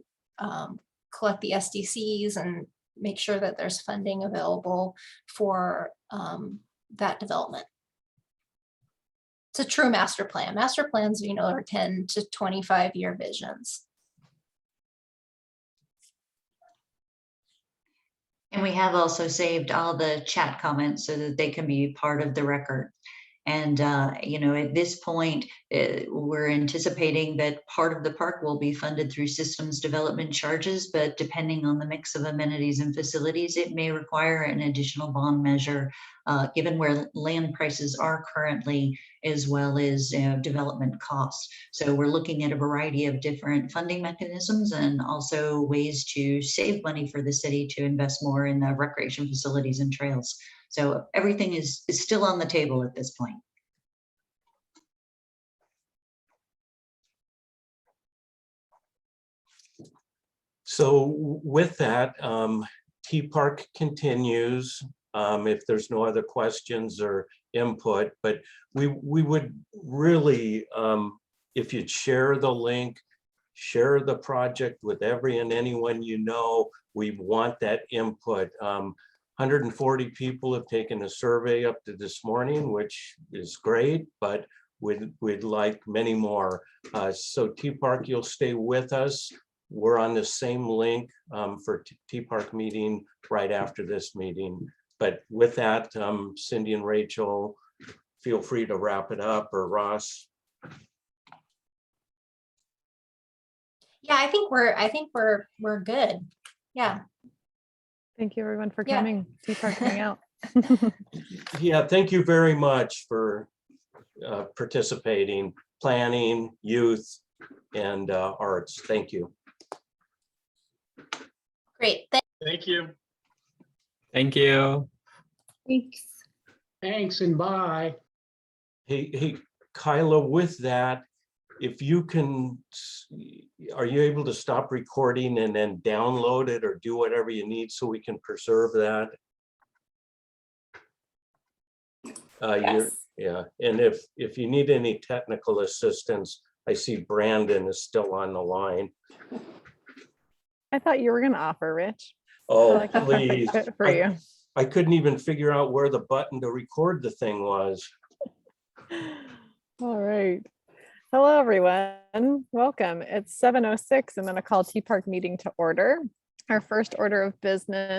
collect the SDCs and make sure that there's funding available for that development. It's a true master plan. Master plans, are 10 to 25-year visions. And we have also saved all the chat comments so that they can be part of the record. And, at this point, we're anticipating that part of the park will be funded through systems development charges, but depending on the mix of amenities and facilities, it may require an additional bond measure, given where land prices are currently, as well as development costs. So we're looking at a variety of different funding mechanisms and also ways to save money for the city to invest more in the recreation facilities and trails. So everything is still on the table at this point. So with that, T Park continues. If there's no other questions or input, but we would really, if you'd share the link, share the project with every and anyone you know, we want that input. 140 people have taken a survey up to this morning, which is great, but we'd like many more. So T Park, you'll stay with us. We're on the same link for T Park meeting right after this meeting. But with that, Cindy and Rachel, feel free to wrap it up, or Ross. Yeah, I think we're good. Yeah. Thank you everyone for coming. T Park hang out. Yeah, thank you very much for participating, planning, youth, and arts. Thank you. Great. Thank you. Thank you. Thanks. Thanks and bye. Hey, Kyla, with that, if you can, are you able to stop recording and then download it or do whatever you need so we can preserve that? Yes. Yeah, and if you need any technical assistance, I see Brandon is still on the line. I thought you were going to offer, Rich. Oh, please. For you. I couldn't even figure out where the button to record the thing was. All right. Hello, everyone. Welcome. It's 7:06. I'm going to call T Park meeting to order. Our first order of business